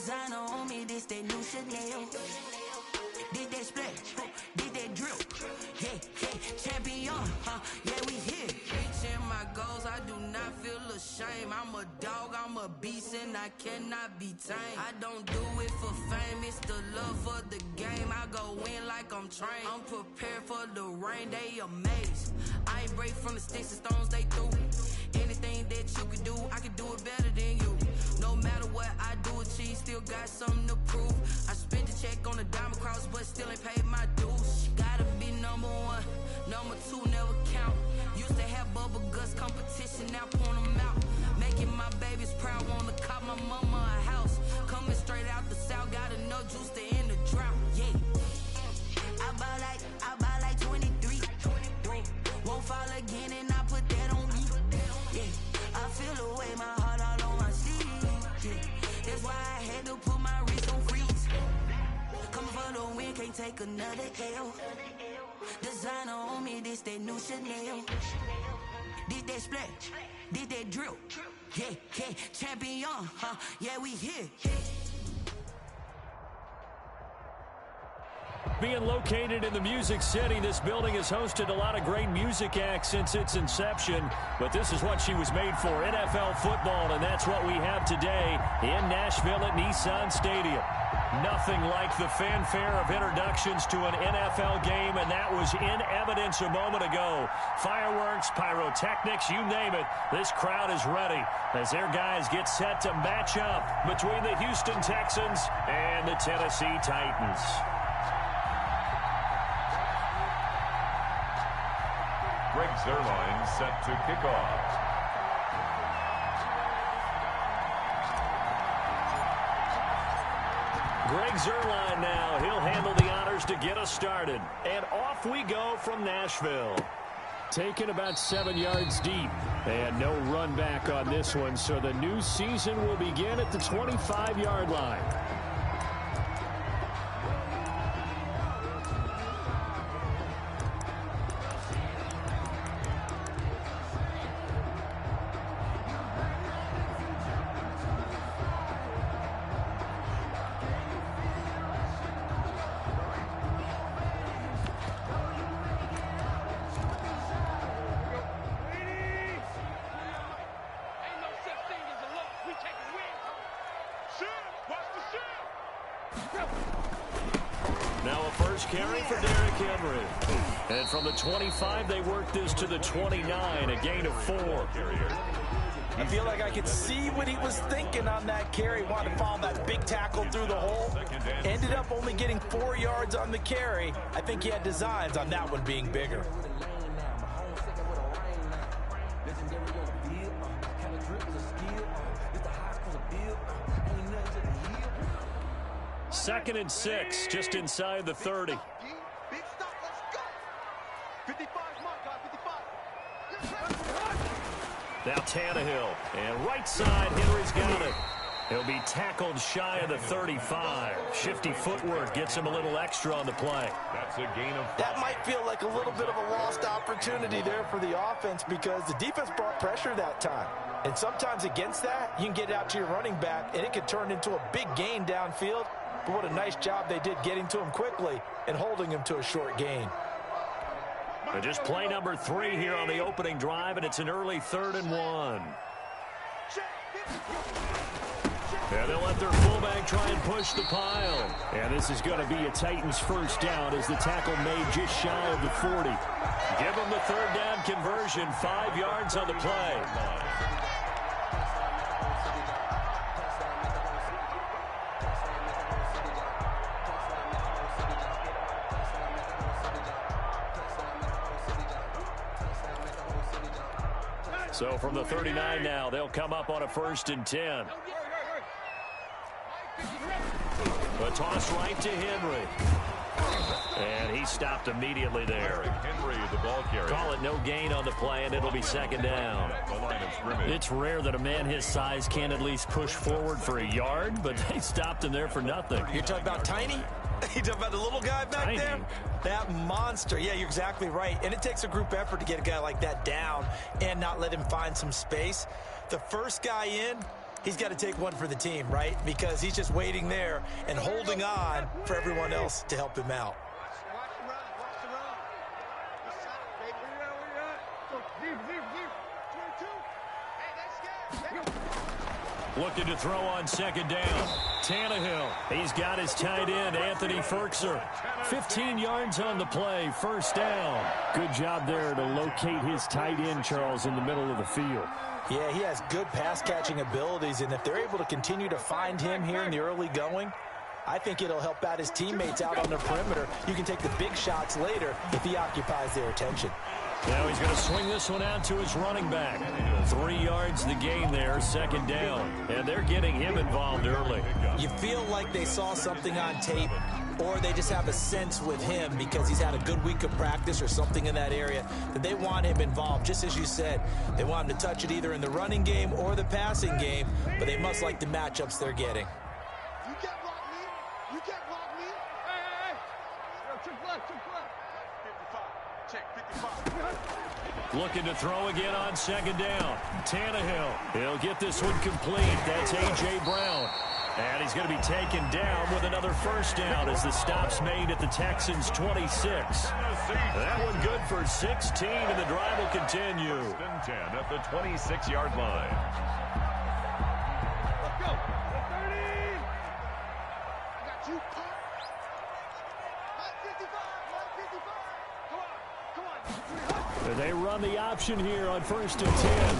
Designer on me, this that new Chanel. Did that splash, did that drip. Yeah, champion, yeah, we here. Reaching my goals, I do not feel ashamed. I'm a dog, I'm a beast, and I cannot be tamed. I don't do it for fame, it's the love for the game. I go in like I'm trained. I'm prepared for the rain, they amazed. I ain't break from the sticks and stones they threw. Anything that you can do, I can do it better than you. No matter what I do, achieve, still got something to prove. I spent the check on the diamond cross, but still ain't paid my dues. Gotta be number one, number two never count. Used to have bubble guts competition, now point them out. Making my babies proud, wanna cop my mama a house. Coming straight out the south, got enough juice to end the drought. Yeah, I buy like 23. Won't fall again, and I put that on me. Yeah, I feel the way, my heart all on my sleeve. Yeah, that's why I had to put my wrist on freeze. Coming for the win, can't take another L. Designer on me, this that new Chanel. Did that splash, did that drip. Yeah, champion, yeah, we here. Being located in the Music City, this building has hosted a lot of great music acts since its inception, but this is what she was made for, NFL football, and that's what we have today in Nashville at Nissan Stadium. Nothing like the fanfare of introductions to an NFL game, and that was in evidence a moment ago. Fireworks, pyrotechnics, you name it, this crowd is ready as their guys get set to match up between the Houston Texans and the Tennessee Titans. Greg Zuerlein set to kick off. Greg Zuerlein now. He'll handle the honors to get us started. And off we go from Nashville. Taken about 7 yards deep. And no run back on this one. So the new season will begin at the 25-yard line. Now a first carry for Derrick Henry. And from the 25, they work this to the 29, a gain of 4. I feel like I could see what he was thinking on that carry. Wanted to follow that big tackle through the hole. Ended up only getting 4 yards on the carry. I think he had designs on that one being bigger. Second and 6, just inside the 30. Big stop, let's go. 55, come on, guys, 55. Now Tannehill, and right side, Henry's got it. He'll be tackled shy of the 35. Shifty footwork gets him a little extra on the play. That's a gain of 5. That might feel like a little bit of a lost opportunity there for the offense because the defense brought pressure that time. And sometimes against that, you can get out to your running back, and it could turn into a big gain downfield. But what a nice job they did getting to him quickly and holding him to a short gain. But just play number 3 here on the opening drive, and it's an early 3rd and 1. And they'll let their fullback try and push the pile. And this is going to be a Titans first down as the tackle made just shy of the 40. Give them the 3rd down conversion, 5 yards on the play. So from the 39 now, they'll come up on a 1st and 10. A toss right to Henry. And he stopped immediately there. Henry, the ball carrier. Call it no gain on the play, and it'll be 2nd down. It's rare that a man his size can at least push forward for a yard, but they stopped him there for nothing. You're talking about Tiny? You talking about the little guy back Tiny. there? That monster. Yeah, you're exactly right. And it takes a group effort to get a guy like that down and not let him find some space. The first guy in, he's got to take one for the team, right? Because he's just waiting there and holding on for everyone else to help him out. Watch the run. Watch the run. Good shot, baby. Where you at? Deep. 22. Hey, that's scared. Looking to throw on second down. Tannehill. He's got his tight end, Anthony Ferkser. 15 yards on the play, first down. Good job there to locate his tight end, Charles, in the middle of the field. Yeah, he has good pass-catching abilities, and if they're able to continue to find him here in the early going, I think it'll help out his teammates out on the perimeter. You can take the big shots later if he occupies their attention. Now he's going to swing this one out to his running back. 3 yards the gain there, second down. And they're getting him involved early. You feel like they saw something on tape, or they just have a sense with him because he's had a good week of practice or something in that area that they want him involved. Just as you said, they want him to touch it either in the running game or the passing game, but they must like the matchups they're getting. You can't block me. You can't block me. Hey. Yo, check left. 55. Check 55. Looking to throw again on second down. Tannehill. He'll get this one complete. That's A.J. Brown. And he's going to be taken down with another first down as the stop's made at the Texans' 26. That one good for 16, and the drive will continue. 10 at the 26-yard line. Let's go. 30. I got you. 55. Come on. They run the option here on first and 10.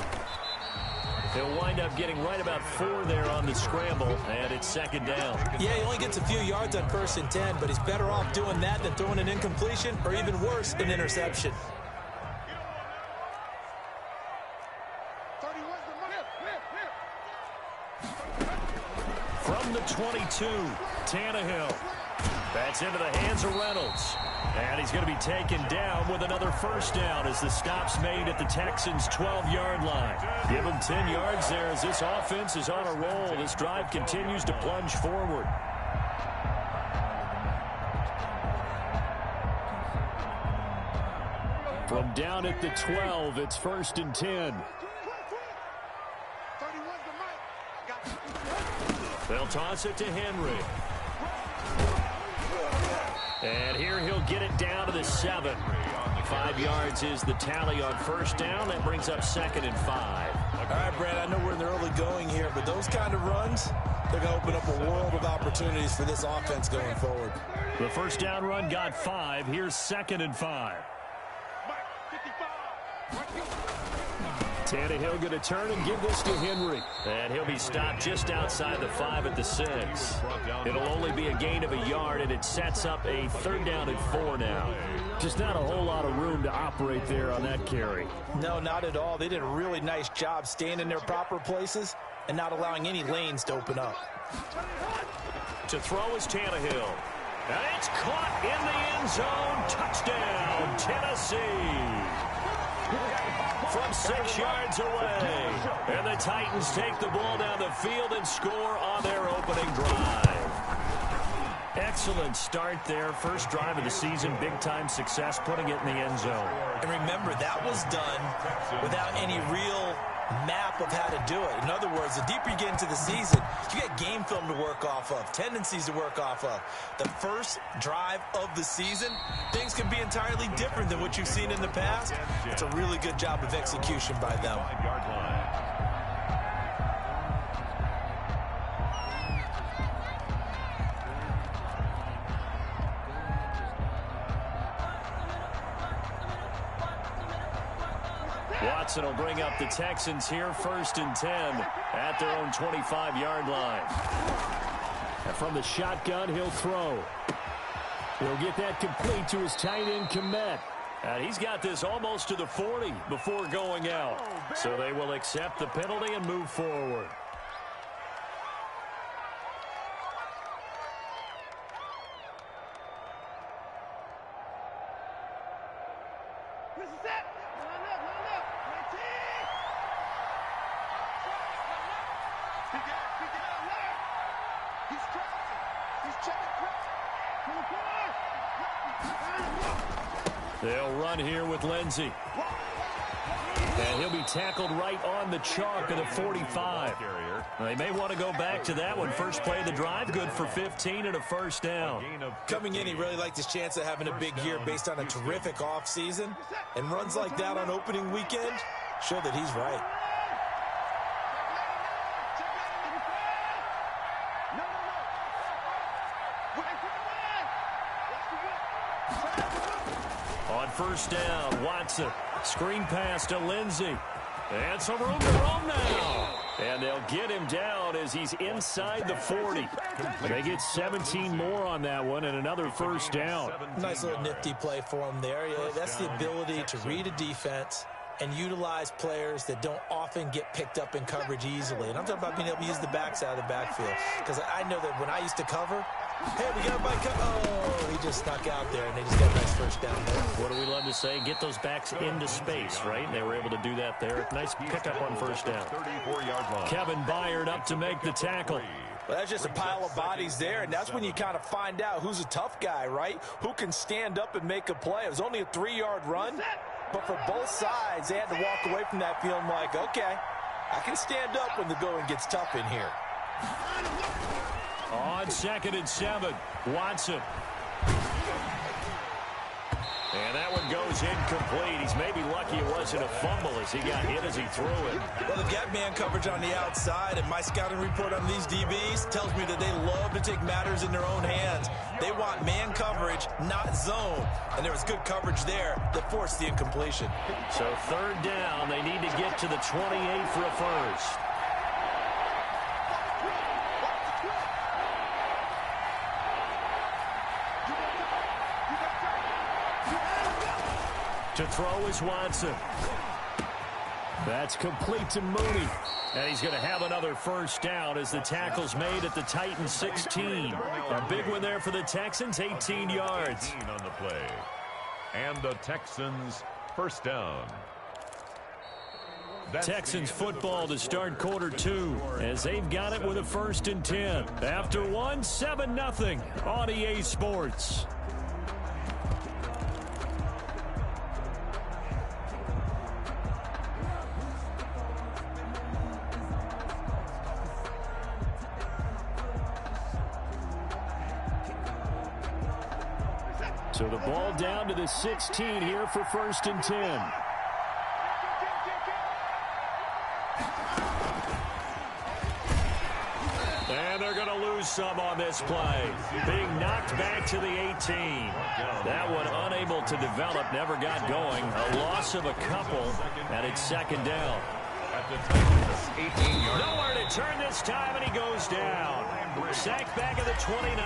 He'll wind up getting right about 4 there on the scramble, and it's second down. Yeah, he only gets a few yards on first and 10, but he's better off doing that than throwing an incompletion or even worse, an interception. 31's the money. From the 22, Tannehill. That's into the hands of Reynolds. And he's going to be taken down with another first down as the stop's made at the Texans' 12-yard line. Give him 10 yards there as this offense is on a roll. This drive continues to plunge forward. From down at the 12, it's first and 10. 31's the mic. They'll toss it to Henry. And here he'll get it down to the 7. 5 yards is the tally on first down. That brings up second and 5. All right, Brad, I know we're in the early going here, but those kind of runs, they're going to open up a world of opportunities for this offense going forward. The first down run got 5. Here's second and 5. Tannehill going to turn and give this to Henry. And he'll be stopped just outside the 5 at the 6. It'll only be a gain of a yard, and it sets up a third down and 4 now. Just not a whole lot of room to operate there on that carry. No, not at all. They did a really nice job staying in their proper places and not allowing any lanes to open up. To throw is Tannehill. And it's caught in the end zone. Touchdown, Tennessee. From 6 yards away. And the Titans take the ball down the field and score on their opening drive. Excellent start there. First drive of the season. Big-time success putting it in the end zone. And remember, that was done without any real map of how to do it. In other words, the deeper you get into the season, you get game film to work off of, tendencies to work off of. The first drive of the season, things can be entirely different than what you've seen in the past. It's a really good job of execution by them. Watson will bring up the Texans here first and 10 at their own 25-yard line. And from the shotgun, he'll throw. He'll get that complete to his tight end, Kmet. And he's got this almost to the 40 before going out. So they will accept the penalty and move forward. They'll run here with Lindsey. And he'll be tackled right on the chalk of the 45. They may want to go back to that one. First play of the drive, good for 15 and a first down. Coming in, he really liked his chance of having a big year based on a terrific offseason. And runs like that on opening weekend show that he's right. On first down, Watson. Screen pass to Lindsey. And some room to roam now. And they'll get him down as he's inside the 40. They get 17 more on that one and another first down. Nice little nifty play for him there. Yeah, that's the ability to read a defense and utilize players that don't often get picked up in coverage easily. And I'm talking about being able to use the backside of the backfield. Because I know that when I used to cover, hey, we got a bike. Oh, he just snuck out there, and they just got a nice first down there. What do we love to say? Get those backs into space, right? They were able to do that there. Nice pickup on first down. 34-yard line. Kevin Byard up to make the tackle. Well, that's just a pile of bodies there, and that's when you kind of find out who's a tough guy, right? Who can stand up and make a play. It was only a 3-yard run, but for both sides, they had to walk away from that feeling like, okay, I can stand up when the going gets tough in here. On 2nd and 7, Watson. And that one goes incomplete. He's maybe lucky it wasn't a fumble as he got hit as he threw it. Well, they've got man coverage on the outside, and my scouting report on these DBs tells me that they love to take matters in their own hands. They want man coverage, not zone. And there was good coverage there that forced the incompletion. So 3rd down, they need to get to the 28 for a first. To throw is Watson. That's complete to Mooney. And he's going to have another first down as the tackle's made at the Titans 16. A big one there for the Texans, 18 yards. On the play. And the Texans first down. Texans football to start quarter 2 as they've got it with a 1st and 10. After 1, 7-0 on EA Sports. So the ball down to the 16 here for 1st and 10. And they're going to lose some on this play. Being knocked back to the 18. That one unable to develop, never got going. A loss of a couple, and it's 2nd down. At the Titans 18-yard line. Nowhere to turn this time, and he goes down. Sack back at the 29.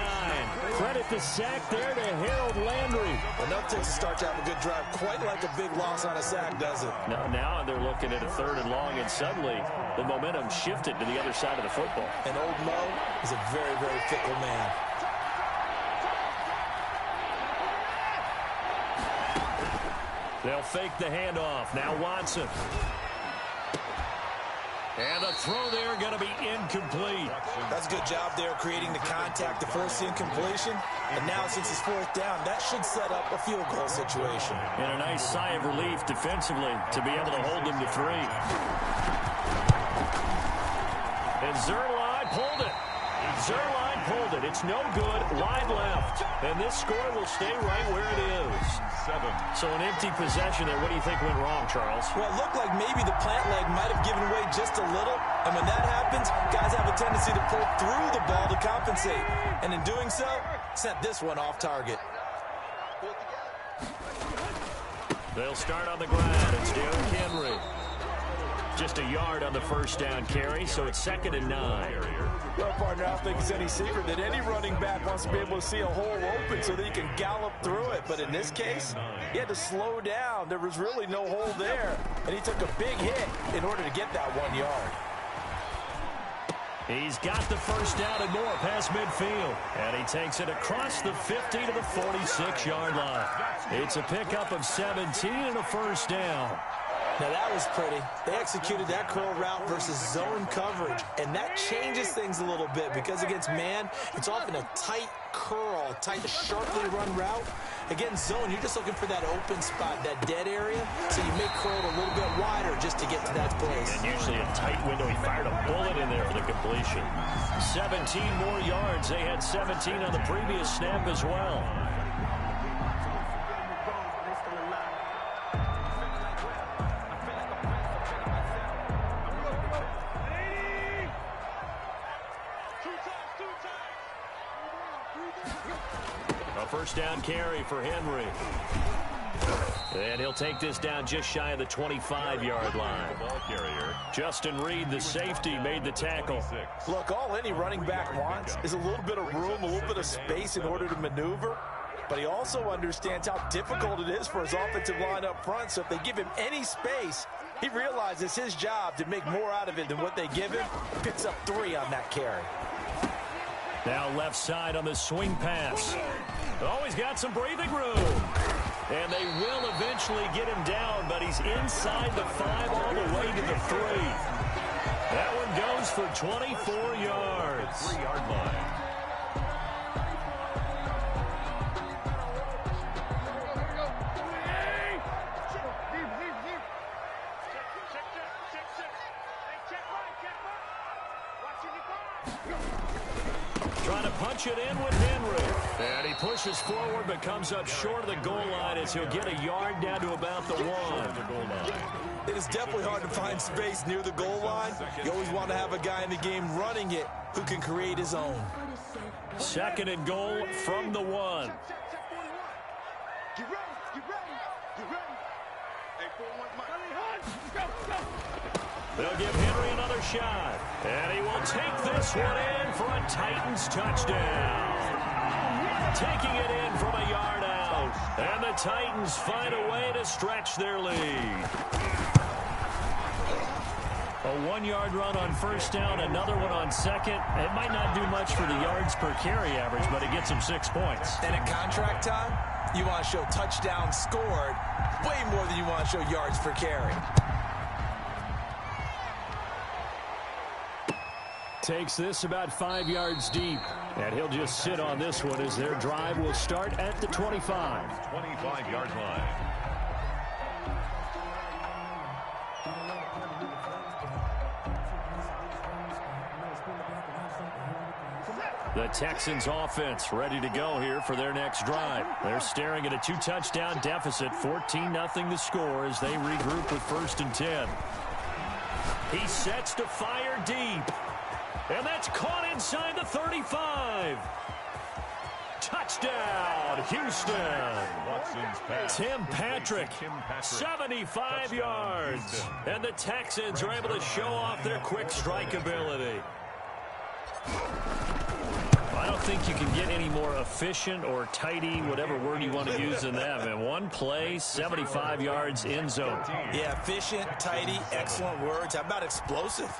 Credit the sack there to Harold Landry. Enough takes a start to have a good drive. Quite like a big loss on a sack, does it? Now they're looking at a 3rd and long, and suddenly the momentum shifted to the other side of the football. And old Mo is a very, very fickle man. They'll fake the handoff. Now Watson. And the throw there going to be incomplete. That's a good job there creating the contact to force the incompletion. And now since it's 4th down, that should set up a field goal situation. And a nice sigh of relief defensively to be able to hold them to 3. And Zerline pulled it. Zerline pulled it. It's no good. Wide left. And this score will stay right where it is. 7. So an empty possession there. What do you think went wrong, Charles? Well, it looked like maybe the plant leg might have given way just a little. And when that happens, guys have a tendency to pull through the ball to compensate. And in doing so, sent this one off target. They'll start on the ground. It's Derrick Henry. Just a yard on the first down carry, so it's 2nd and 9. Well, partner, I don't think it's any secret that any running back wants to be able to see a hole open so that he can gallop through it. But in this case, he had to slow down. There was really no hole there, and he took a big hit in order to get that 1 yard. He's got the first down and more past midfield. And he takes it across the 50 to the 46-yard line. It's a pickup of 17 and a first down. Now that was pretty. They executed that curl route versus zone coverage, and that changes things a little bit because against man, it's often a tight curl, tight, sharply run route. Against zone, you're just looking for that open spot, that dead area, so you may curl it a little bit wider just to get to that place. And usually a tight window. He fired a bullet in there for the completion. 17 more yards. They had 17 on the previous snap as well. A first down carry for Henry. And he'll take this down just shy of the 25-yard line. Ball carrier. Justin Reed, the safety, made the tackle. Look, all any running back wants is a little bit of room, a little bit of space in order to maneuver. But he also understands how difficult it is for his offensive line up front. So if they give him any space, he realizes his job to make more out of it than what they give him. Picks up 3 on that carry. Now left side on the swing pass. Oh, he's got some breathing room. And they will eventually get him down, but he's inside the 5 all the way to the 3. That one goes for 24 yards. 3-yard line. Trying to punch it in with Henry. And he pushes forward but comes up short of the goal line as he'll get a yard down to about the 1. It is definitely hard to find space near the goal line. You always want to have a guy in the game running it who can create his own. 2nd and goal from the 1. Get ready, get ready, get ready. Hey, 4-1, Mike. Go. They'll give Henry another shot. And he will take this one in for a Titans touchdown. Taking it in from a yard out. And the Titans find a way to stretch their lead. A 1-yard run on first down, another one on second. It might not do much for the yards per carry average, but it gets them 6 points. And at contract time, you want to show touchdowns scored way more than you want to show yards per carry. Takes this about 5 yards deep. And he'll just sit on this one as their drive will start at the 25. 25-yard line. The Texans offense ready to go here for their next drive. They're staring at a 2-touchdown deficit, 14-0 the score as they regroup with 1st and 10. He sets to fire deep. And that's caught inside the 35. Touchdown, Houston. Watson's pass. Tim Patrick, 75 yards. And the Texans are able to show off their quick strike ability. I don't think you can get any more efficient or tidy, whatever word you want to use in that. And one play, 75 yards in zone. Yeah, efficient, tidy, excellent words. How about explosive?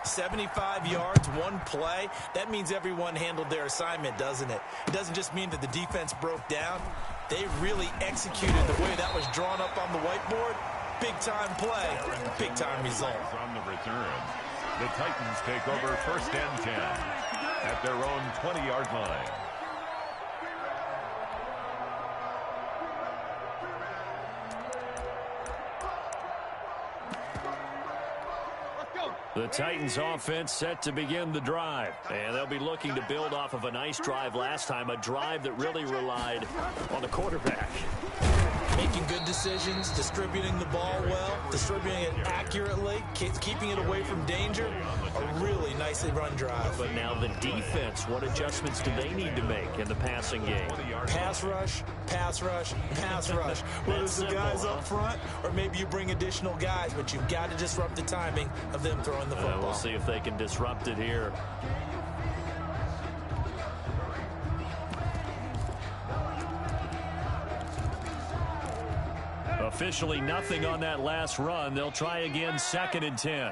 75 yards, one play. That means everyone handled their assignment, doesn't it? It doesn't just mean that the defense broke down. They really executed the way that was drawn up on the whiteboard. Big-time play, big-time result. On the return, the Titans take over 1st and 10 at their own 20-yard line. The Titans offense set to begin the drive. And they'll be looking to build off of a nice drive last time, a drive that really relied on the quarterback. Making good decisions, distributing the ball well, distributing it accurately, keeping it away from danger. A really nicely run drive. But now the defense, what adjustments do they need to make in the passing game? Pass rush, pass rush, pass rush. Whether it's the guys up front or maybe you bring additional guys, but you've got to disrupt the timing of them throwing the football. We'll see if they can disrupt it here. Officially nothing on that last run. They'll try again, 2nd and 10.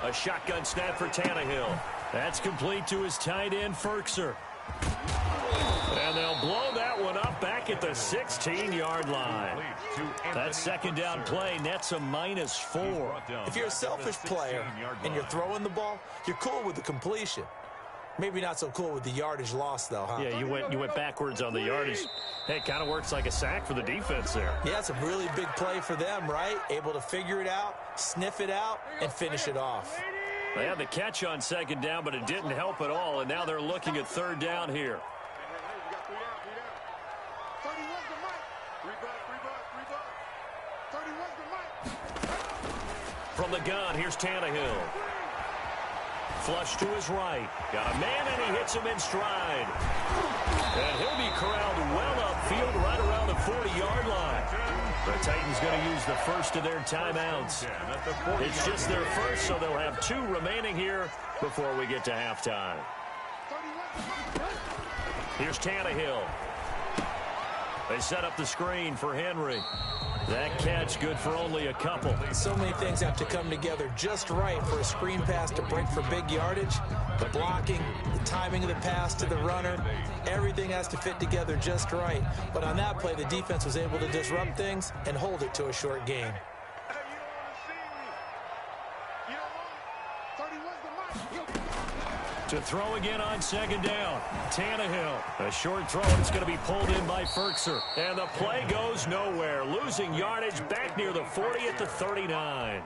A shotgun snap for Tannehill. That's complete to his tight end, Ferkser. And they'll blow that one up back at the 16-yard line. That 2nd down play nets a -4. If you're a selfish player and you're throwing the ball, you're cool with the completion. Maybe not so cool with the yardage loss, though, huh? Yeah, you went backwards on the yardage. Hey, it kind of works like a sack for the defense there. Yeah, it's a really big play for them, right? Able to figure it out, sniff it out, and finish it off. They had the catch on second down, but it didn't help at all, and now they're looking at third down here. From the gun, here's Tannehill. Flush to his right. Got a man, and he hits him in stride. And he'll be corralled well upfield right around the 40-yard line. The Titans going to use the first of their timeouts. It's just their first, so they'll have 2 remaining here before we get to halftime. Here's Tannehill. They set up the screen for Henry. That catch good for only a couple. So many things have to come together just right for a screen pass to break for big yardage. The blocking, the timing of the pass to the runner, everything has to fit together just right. But on that play, the defense was able to disrupt things and hold it to a short gain. To throw again on second down. Tannehill. A short throw, and it's going to be pulled in by Ferkser. And the play goes nowhere. Losing yardage back near the 40 at the 39.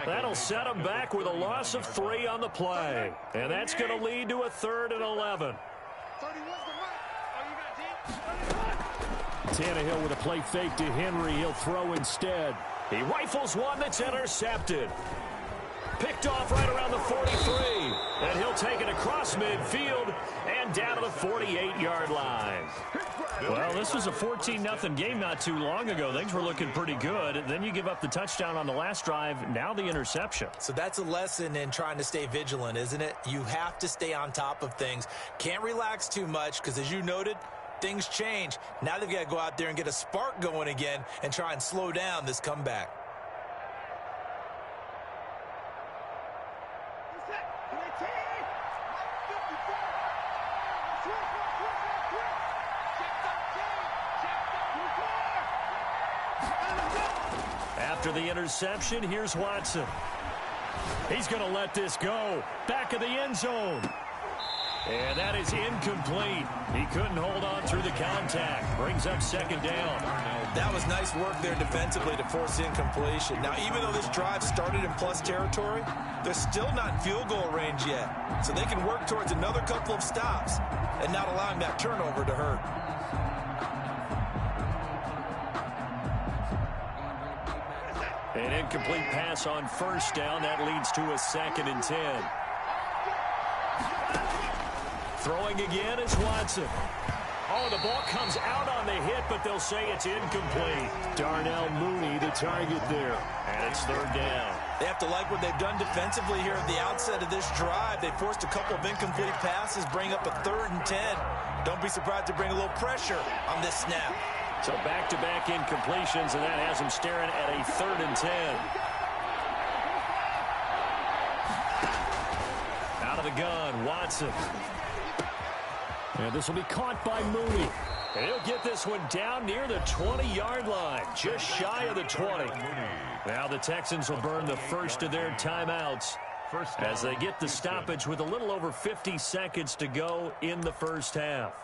That'll set them back with a loss of 3 on the play. And that's going to lead to a 3rd and 11. Tannehill with a play fake to Henry. He'll throw instead. He rifles one that's intercepted. Picked off right around the 43. And he'll take it across midfield and down to the 48-yard line. Well, this was a 14-0 game not too long ago. Things were looking pretty good. Then you give up the touchdown on the last drive. Now the interception. So that's a lesson in trying to stay vigilant, isn't it? You have to stay on top of things. Can't relax too much because, as you noted, things change. Now they've got to go out there and get a spark going again and try and slow down this comeback. After the interception, here's Watson. He's going to let this go. Back of the end zone. And that is incomplete. He couldn't hold on through the contact. Brings up second down. That was nice work there defensively to force incompletion. Now, even though this drive started in plus territory, they're still not in field goal range yet. So they can work towards another couple of stops and not allowing that turnover to hurt. An incomplete pass on first down. That leads to a 2nd and 10. Throwing again is Watson. Oh, the ball comes out on the hit, but they'll say it's incomplete. Darnell Mooney, the target there. And it's 3rd down. They have to like what they've done defensively here at the outset of this drive. They forced a couple of incomplete passes, bring up a 3rd and 10. Don't be surprised to bring a little pressure on this snap. So back-to-back incompletions, and that has them staring at a 3rd and 10. Out of the gun, Watson. And this will be caught by Mooney. And he'll get this one down near the 20-yard line, just shy of the 20. Now the Texans will burn the first of their timeouts as they get the stoppage with a little over 50 seconds to go in the first half.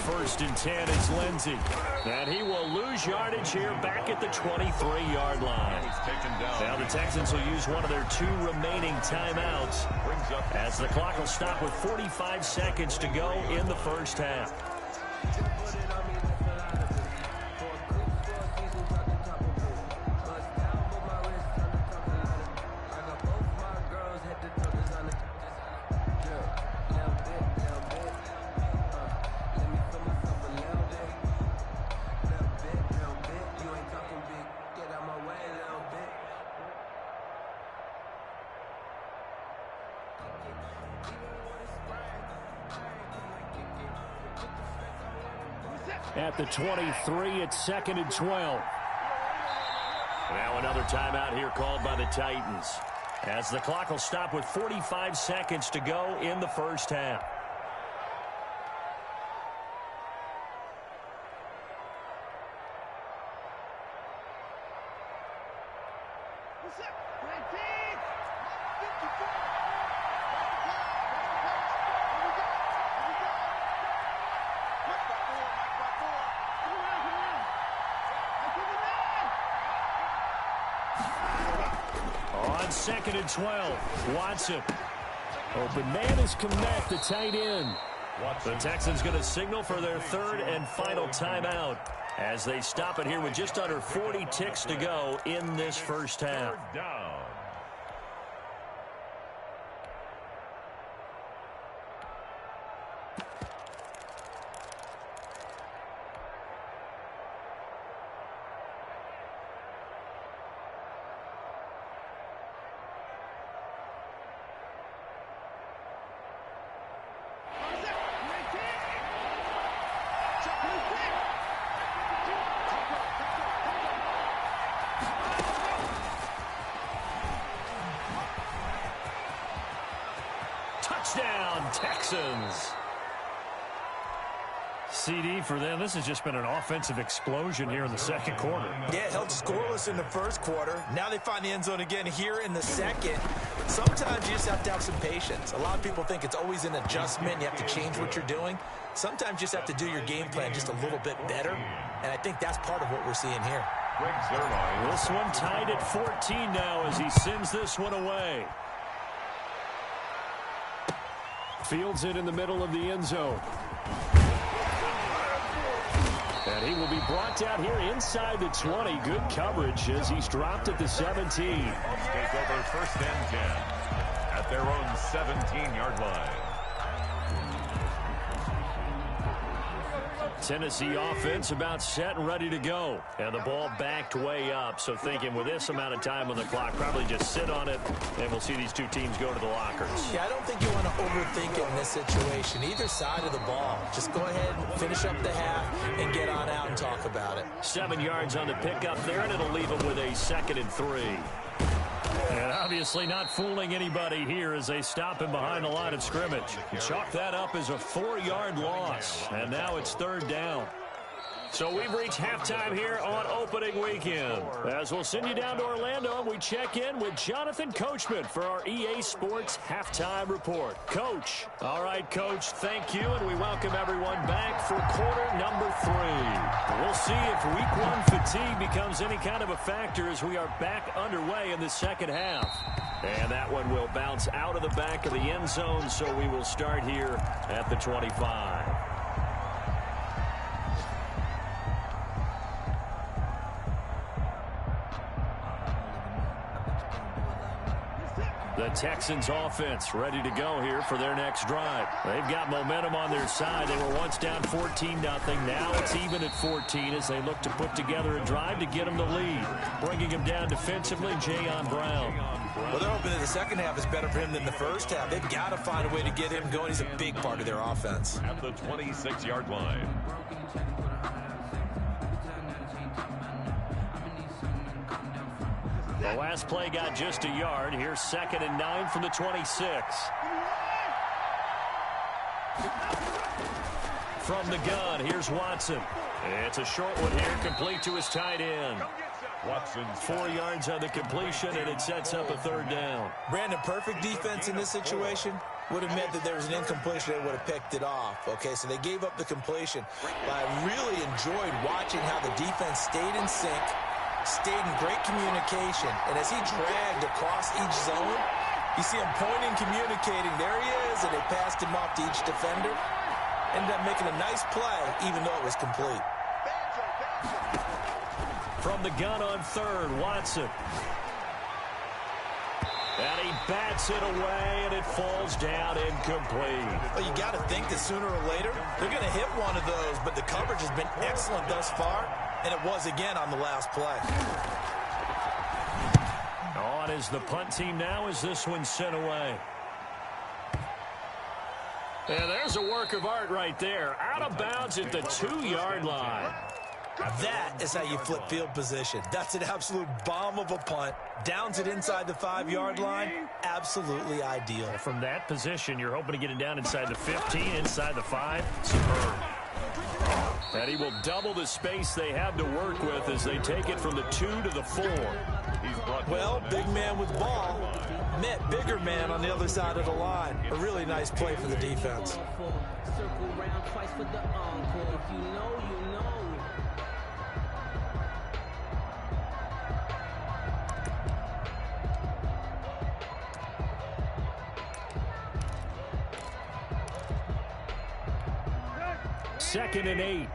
First and 10, it's Lindsey. And he will lose yardage here back at the 23-yard line. Now the Texans will use one of their 2 remaining timeouts as the clock will stop with 45 seconds to go in the first half. at the 23. It's 2nd and 12. Now another timeout here called by the Titans, as the clock will stop with 45 seconds to go in the first half. On 2nd and 12, Watson. Open man is Kmet, the tight end. The Texans going to signal for their third and final timeout as they stop it here with just under 40 ticks to go in this first half. Third down. Touchdown, Texans. CD for them. This has just been an offensive explosion here in the second quarter. Yeah, held scoreless in the first quarter. Now they find the end zone again here in the second. Sometimes you just have to have some patience. A lot of people think it's always an adjustment. You have to change what you're doing. Sometimes you just have to do your game plan just a little bit better. And I think that's part of what we're seeing here. This one tied at 14 now as he sends this one away. Fields it in the middle of the end zone. And he will be brought down here inside the 20. Good coverage as he's dropped at the 17. Take over 1st and 10 at their own 17-yard line. Tennessee offense about set and ready to go. And the ball backed way up. So thinking with this amount of time on the clock, probably just sit on it, and we'll see these two teams go to the lockers. Yeah, I don't think you want to overthink it in this situation. Either side of the ball. Just go ahead and finish up the half and get on out and talk about it. 7 yards on the pickup there, and it'll leave them with a 2nd and 3. And obviously not fooling anybody here as they stop him behind the line of scrimmage. Chalk that up as a 4-yard loss. And now it's 3rd down. So we've reached halftime here on opening weekend. As we'll send you down to Orlando, and we check in with Jonathan Coachman for our EA Sports Halftime Report. Coach. All right, Coach, thank you, and we welcome everyone back for quarter number 3. We'll see if week 1 fatigue becomes any kind of a factor as we are back underway in the second half. And that one will bounce out of the back of the end zone, so we will start here at the 25. The Texans offense ready to go here for their next drive. They've got momentum on their side. They were once down 14-0. Now it's even at 14 as they look to put together a drive to get them the lead. Bringing him down defensively, Jayon Brown. Well, they're hoping that the second half is better for him than the first half. They've got to find a way to get him going. He's a big part of their offense. At the 26-yard line. The last play got just a yard. Here's 2nd and 9 from the 26. From the gun, here's Watson. It's a short one here, complete to his tight end. Watson's 4 yards on the completion, and it sets up a 3rd down. Brandon, perfect defense in this situation would have meant that there was an incompletion. They would have picked it off. Okay, so they gave up the completion. But I really enjoyed watching how the defense stayed in sync, stayed in great communication, and as he dragged across each zone, you see him pointing, communicating. There he is, and they passed him off to each defender. Ended up making a nice play, even though it was complete. From the gun on 3rd, Watson. And he bats it away, and it falls down incomplete. Well, you got to think that sooner or later, they're going to hit one of those, but the coverage has been excellent thus far. And it was again on the last play. On is the punt team now as this one's sent away. And there's a work of art right there. Out of bounds at the 2-yard line. That is how you flip field position. That's an absolute bomb of a punt. Downs it inside the 5-yard line. Absolutely ideal. From that position, you're hoping to get it down inside the 15, inside the 5. Superb. And he will double the space they have to work with as they take it from the 2 to the 4. Well, big man with ball met bigger man on the other side of the line. A really nice play for the defense. Circle round twice for the encore. If you know, you know. Second and 8.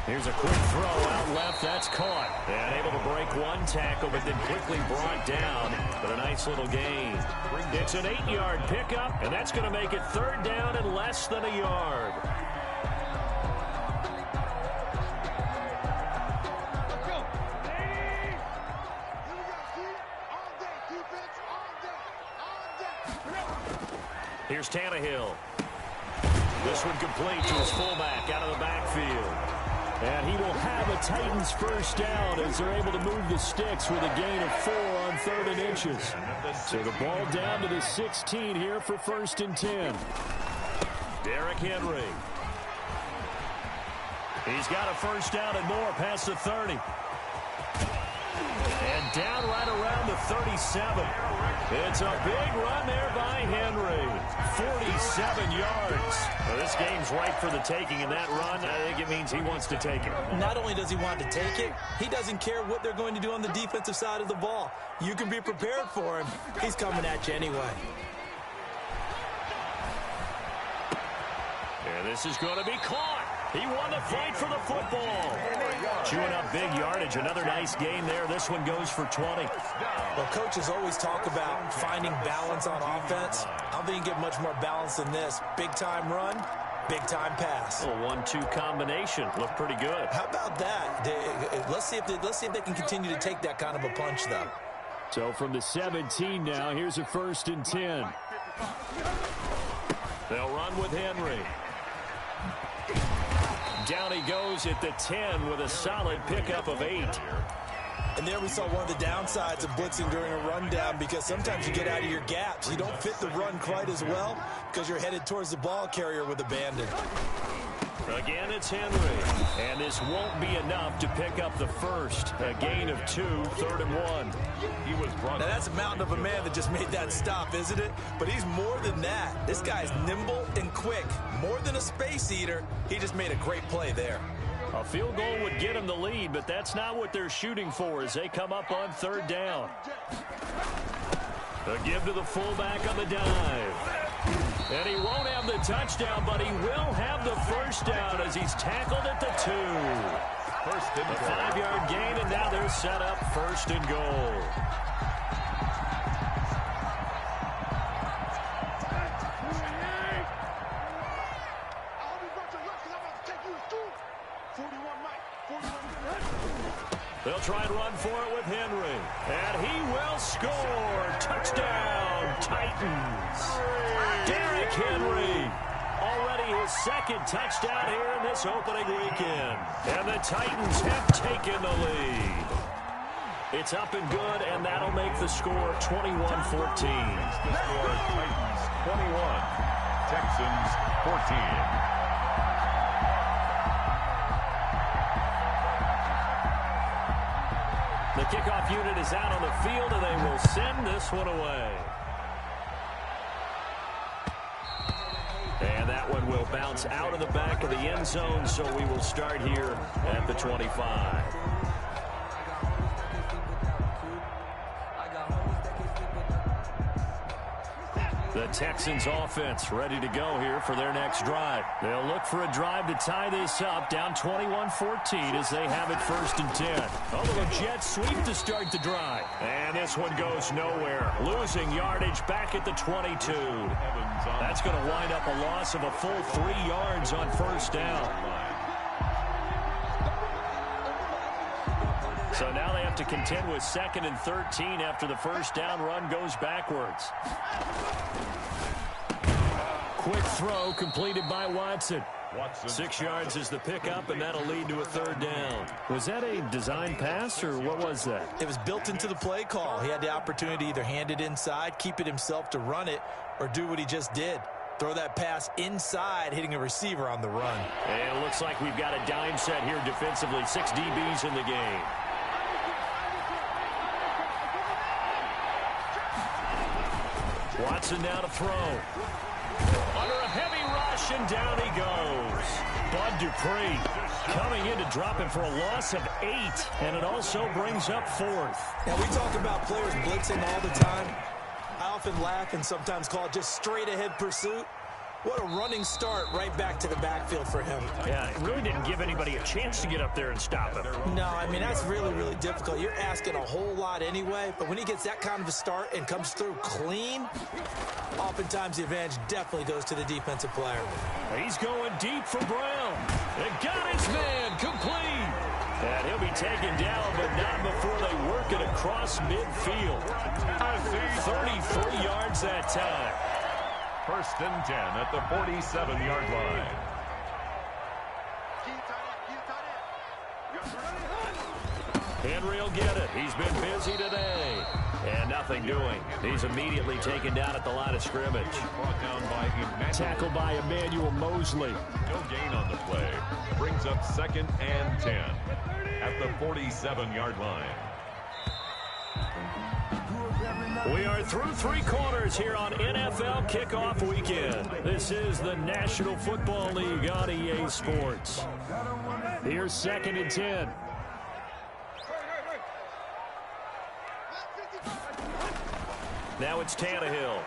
Here's a quick throw out left. That's caught. And able to break one tackle, but then quickly brought down. But a nice little gain. It's an 8-yard pickup, and that's going to make it 3rd down and less than a yard. Here's Tannehill. This one complete to his fullback out of the backfield. And he will have a Titans first down as they're able to move the sticks with a gain of 4 on 3rd and inches. So the ball down to the 16 here for 1st and 10. Derrick Henry. He's got a first down and more past the 30. And down right around the 37. It's a big run there by Henry. 47 yards. Well, this game's ripe for the taking, and that run, I think it means he wants to take it. Not only does he want to take it, he doesn't care what they're going to do on the defensive side of the ball. You can be prepared for him. He's coming at you anyway. And this is going to be caught. He won the fight for the football. Chewing up big yardage. Another nice gain there. This one goes for 20. Well, coaches always talk about finding balance on offense. I don't think you get much more balance than this. Big-time run, big-time pass. A 1-2 combination. Looked pretty good. How about that? Let's see if they can continue to take that kind of a punch, though. So from the 17 now, here's a 1st and 10. They'll run with Henry. Down he goes at the 10 with a solid pickup of 8. And there we saw one of the downsides of blitzing during a rundown, because sometimes you get out of your gaps. You don't fit the run quite as well because you're headed towards the ball carrier with abandon. Again, it's Henry. And this won't be enough to pick up the first. A gain of 2, 3rd and 1. He was brought. Now, that's a mountain of a man that just made that stop, isn't it? But he's more than that. This guy's nimble and quick. More than a space eater. He just made a great play there. A field goal would get him the lead, but that's not what they're shooting for as they come up on 3rd down. A give to the fullback on the dive. And he won't have the touchdown, but he will have the first down as he's tackled at the 2. First and a 5-yard gain, and now they're set up 1st and goal. They'll try and run for it with Henry. And he will score. Touchdown, Titans. Derrick Henry. Already his 2nd touchdown here in this opening weekend. And the Titans have taken the lead. It's up and good, and that'll make the score 21-14. The score, Titans 21, Texans 14. The kickoff unit is out on the field, and they will send this one away. And that one will bounce out of the back of the end zone, so we will start here at the 25. The Texans offense ready to go here for their next drive. They'll look for a drive to tie this up, down 21-14 as they have it 1st and 10. A little jet sweep to start the drive. And this one goes nowhere. Losing yardage back at the 22. That's going to wind up a loss of a full 3 yards on 1st down. So now they have to contend with 2nd and 13 after the first down run goes backwards. Quick throw completed by Watson. 6 yards is the pickup, and that'll lead to a 3rd down. Was that a design pass, or what was that? It was built into the play call. He had the opportunity to either hand it inside, keep it himself to run it, or do what he just did. Throw that pass inside, hitting a receiver on the run. And it looks like we've got a dime set here defensively. 6 DBs in the game. Watson now to throw. Under a heavy rush, and down he goes. Bud Dupree coming in to drop him for a loss of 8, and it also brings up 4th. Now, we talk about players blitzing all the time. I often laugh and sometimes call it just straight-ahead pursuit. What a running start right back to the backfield for him. Yeah, it really didn't give anybody a chance to get up there and stop him. No, I mean, that's really, really difficult. You're asking a whole lot anyway, but when he gets that kind of a start and comes through clean, oftentimes the advantage definitely goes to the defensive player. He's going deep for Brown. And got his man complete. And he'll be taken down, but not before they work it across midfield. 33 yards that time. 1st and 10 at the 47-yard line. Henry will get it. He's been busy today. And nothing doing. He's immediately taken down at the line of scrimmage. Tackled by Emmanuel Mosley. No gain on the play. Brings up 2nd and 10 at the 47-yard line. We are through 3 quarters here on NFL Kickoff Weekend. This is the National Football League on EA Sports. Here's 2nd and 10. Now it's Tannehill.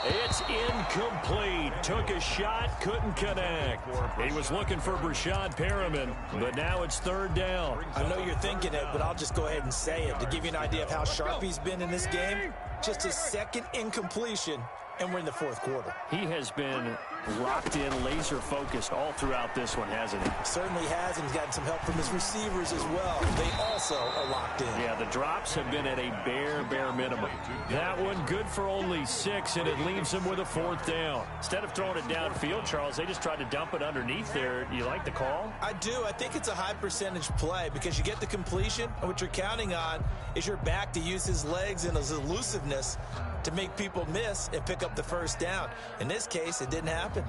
It's incomplete. Took a shot, couldn't connect. He was looking for Brashad Perriman, but now it's 3rd down. I know you're thinking it, but I'll just go ahead and say it. To give you an idea of how sharp he's been in this game, just his 2nd incompletion, and we're in the 4th quarter. He has been locked in, laser-focused all throughout this one, hasn't he? Certainly has, and he's gotten some help from his receivers as well. They also are locked in. Yeah, the drops have been at a bare minimum. That one good for only 6, and it leaves him with a 4th down. Instead of throwing it downfield, Charles, they just tried to dump it underneath there. You like the call? I do. I think it's a high-percentage play because you get the completion, and what you're counting on is your back to use his legs and his elusiveness to make people miss and pick up the 1st down. In this case, it didn't happen.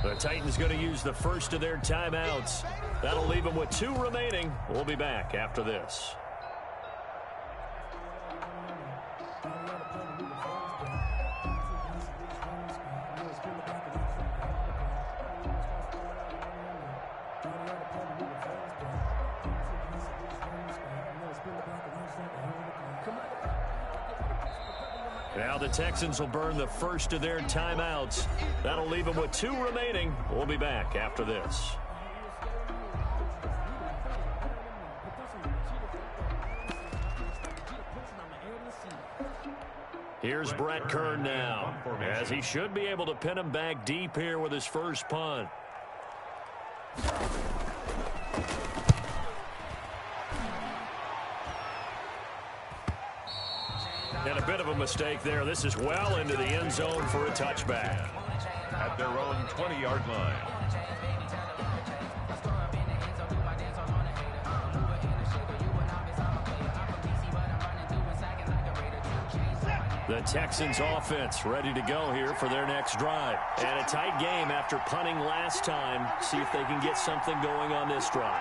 The Titans going to use the first of their timeouts. That'll leave them with 2 remaining. We'll be back after this. Now the Texans will burn the first of their timeouts. That'll leave them with 2 remaining. We'll be back after this. Here's Brett Kern now, as he should be able to pin him back deep here with his first punt. And a bit of a mistake there. This is well into the end zone for a touchback. At their own 20-yard line. The Texans offense ready to go here for their next drive. And a tight game after punting last time. See if they can get something going on this drive.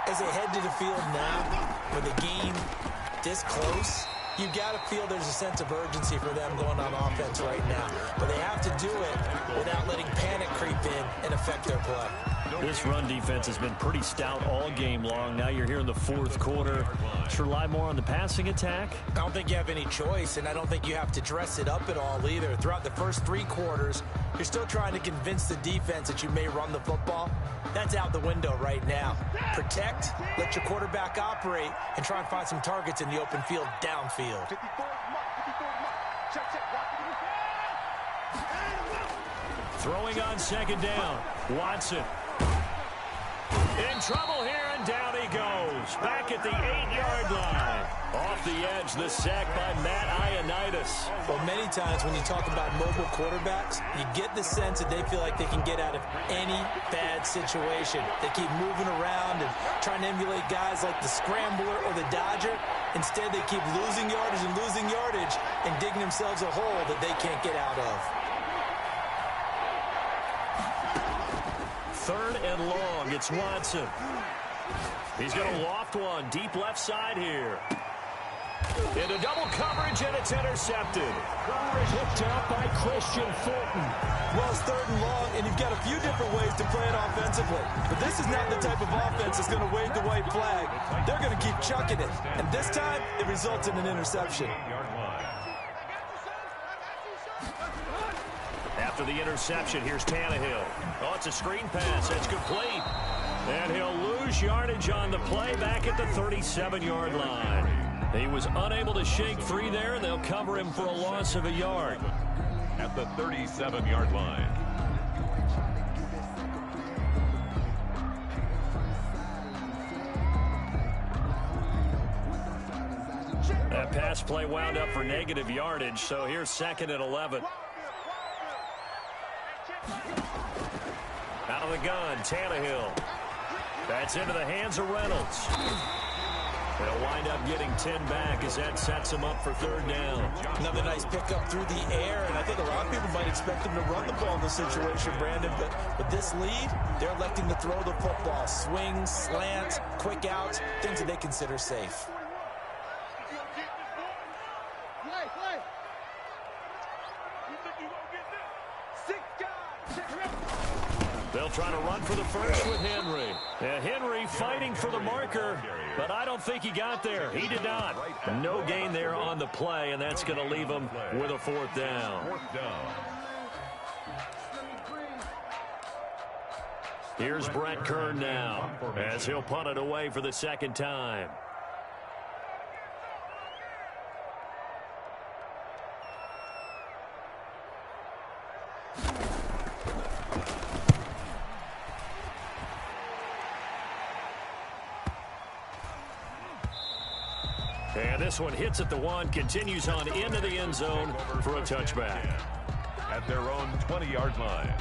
As they head to the field now, with the game this close, you've got to feel there's a sense of urgency for them going on offense right now. But they have to do it without letting panic creep in and affect their play. This run defense has been pretty stout all game long. Now you're here in the fourth quarter. Should rely more on the passing attack? I don't think you have any choice, and I don't think you have to dress it up at all either. Throughout the first 3 quarters, you're still trying to convince the defense that you may run the football. That's out the window right now. Protect, let your quarterback operate, and try and find some targets in the open field downfield. Throwing on second down. Watson. In trouble here, and down he goes. Back at the 8-yard line. Off the edge, the sack by Matt Ioannidis. Well, many times when you talk about mobile quarterbacks, you get the sense that they feel like they can get out of any bad situation. They keep moving around and trying to emulate guys like the Scrambler or the Dodger. Instead, they keep losing yardage and digging themselves a hole that they can't get out of. Third and long, it's Watson. He's going to loft one, deep left side here. Into double coverage, and it's intercepted. Picked out by Christian Fulton. Well, it's third and long, and you've got a few different ways to play it offensively. But this is not the type of offense that's going to wave the white flag. They're going to keep chucking it. And this time, it results in an interception. After the interception, here's Tannehill. Oh, it's a screen pass. It's complete. And he'll lose yardage on the play back at the 37-yard line. He was unable to shake free there, and they'll cover him for a loss of a yard. At the 37-yard line. That pass play wound up for negative yardage, so here's second and 11. Out of the gun, Tannehill. That's into the hands of Reynolds. They'll wind up getting 10 back as that sets them up for third down. Another nice pickup through the air, and I think a lot of people might expect them to run the ball in this situation, Brandon, but with this lead, they're electing to throw the football. Swings, slants, quick outs, things that they consider safe. They'll try to run for the first with Henry. And Henry fighting for the marker, but I don't think he got there. He did not. No gain there on the play, and that's going to leave him with a fourth down. Here's Brett Kern now as he'll punt it away for the second time. And this one hits at the 1, continues on into the end zone for a touchback. At their own 20-yard line.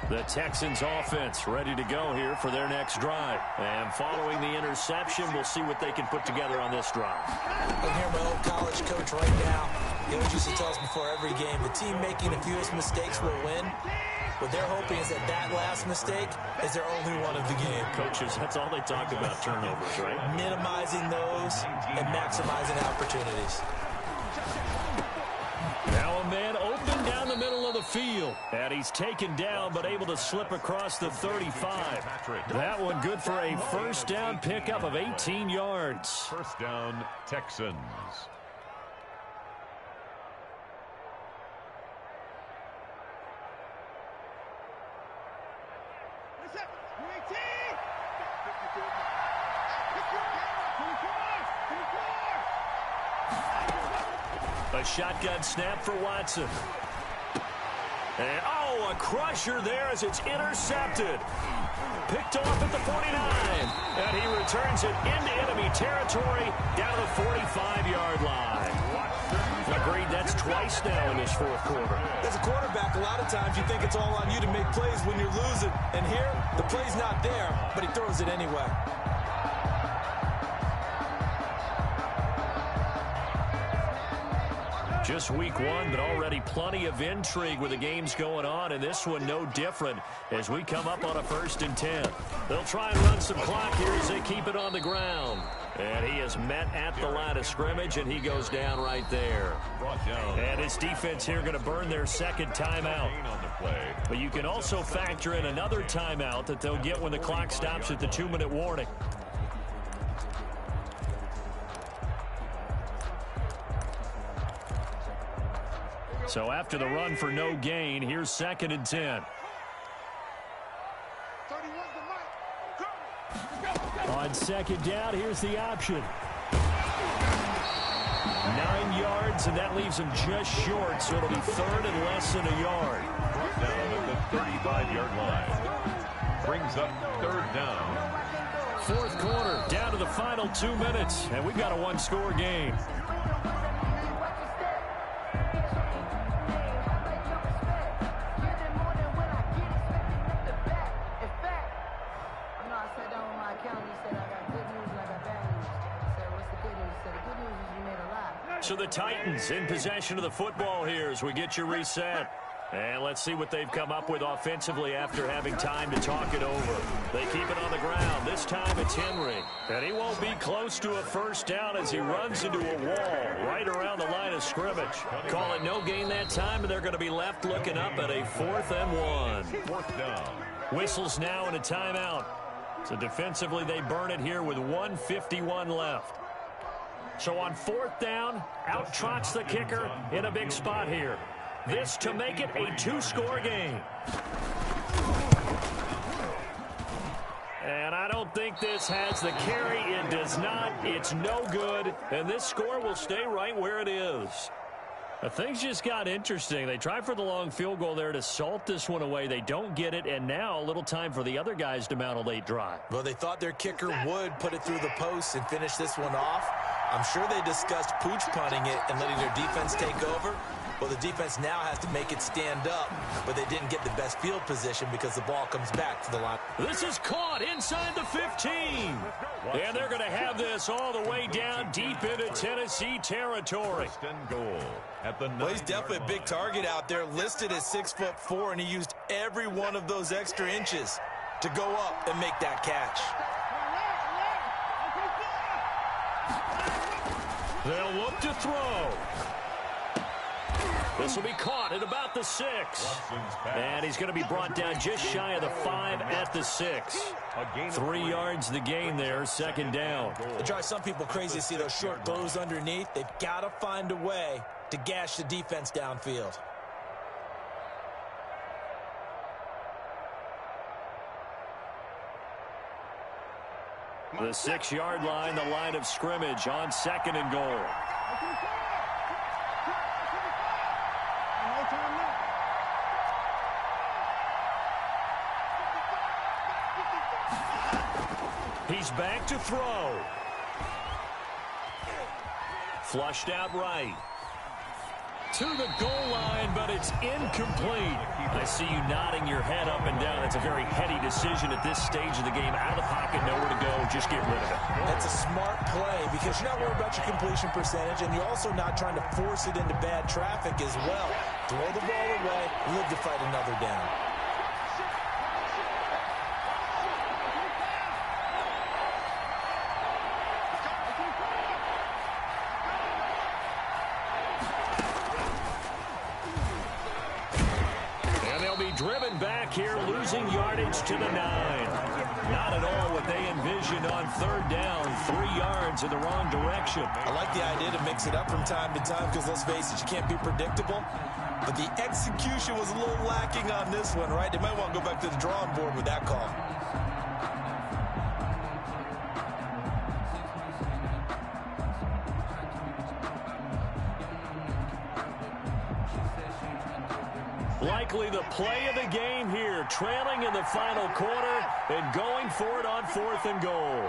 The Texans offense ready to go here for their next drive. And following the interception, we'll see what they can put together on this drive. I'm here, my old college coach right now. He always used to tell us before every game, the team making the fewest mistakes will win. What they're hoping is that that last mistake is their only one of the game. Coaches, that's all they talk about, turnovers, right? Minimizing those and maximizing opportunities. Now a man open down the middle of the field. And he's taken down but able to slip across the 35. That one good for a first down pickup of 18 yards. First down, Texans. A shotgun snap for Watson. And, oh, a crusher there as it's intercepted. Picked off at the 49. And he returns it into enemy territory down to the 45-yard line. Agreed, that's twice now in this fourth quarter. As a quarterback, a lot of times you think it's all on you to make plays when you're losing. And here, the play's not there, but he throws it anyway. Just week one, but already plenty of intrigue with the games going on, and this one no different as we come up on a 1st and 10. They'll try and run some clock here as they keep it on the ground. And he is met at the line of scrimmage, and he goes down right there. And his defense here going to burn their second timeout. But you can also factor in another timeout that they'll get when the clock stops at the 2-minute warning. So after the run for no gain, here's 2nd and 10. On 2nd down, here's the option. 9 yards, and that leaves him just short, so it'll be 3rd and less than a yard. Brought down at the 35-yard line. Brings up 3rd down. 4th quarter, down to the final 2 minutes, and we've got a one-score game. So the Titans in possession of the football here as we get you reset. And let's see what they've come up with offensively after having time to talk it over. They keep it on the ground. This time it's Henry. And he won't be close to a 1st down as he runs into a wall right around the line of scrimmage. Call it no gain that time, and they're going to be left looking up at a 4th and 1. 4th down. Whistles now in a timeout. So defensively they burn it here with 1:51 left. So on 4th down, out trots the kicker in a big spot here. This to make it a 2-score game. And I don't think this has the carry. It does not. It's no good. And this score will stay right where it is. Things just got interesting. They tried for the long field goal there to salt this one away. They don't get it, and now a little time for the other guys to mount a late drive. Well, they thought their kicker would put it through the post and finish this one off. I'm sure they discussed pooch punting it and letting their defense take over. Well, the defense now has to make it stand up, but they didn't get the best field position because the ball comes back to the line. This is caught inside the 15. And they're going to have this all the way down deep into Tennessee territory. 1st and goal at the 9. Well, he's definitely a big target out there, listed at 6'4", and he used every one of those extra inches to go up and make that catch. They'll look to throw. This will be caught at about the 6. And he's going to be brought down just shy of the 5 at the 6. 3 yards the gain there, 2nd down. It drives some people crazy to see those short throws underneath. They've got to find a way to gash the defense downfield. The 6-yard line, the line of scrimmage on 2nd and goal. He's back to throw. Flushed out right. To the goal line, but it's incomplete. I see you nodding your head up and down. It's a very heady decision at this stage of the game. Out of the pocket, nowhere to go. Just get rid of it. That's a smart play because you're not worried about your completion percentage, and you're also not trying to force it into bad traffic as well. Throw the ball away, live to fight another down. Driven back here, losing yardage to the 9. Not at all what they envisioned on 3rd down. 3 yards in the wrong direction. I like the idea to mix it up from time to time because, let's face it, you can't be predictable. But the execution was a little lacking on this one, right? They might want to go back to the drawing board with that call. Likely the play of the game here, trailing in the final quarter and going for it on 4th and goal.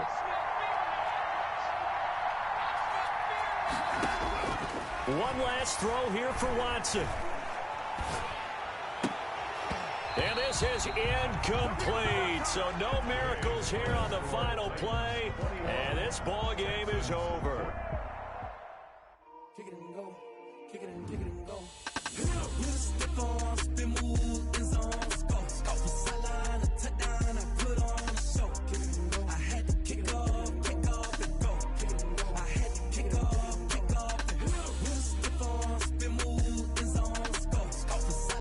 One last throw here for Watson. And this is incomplete, so no miracles here on the final play, and this ball game is over. kick it and go. With a stiff on, spin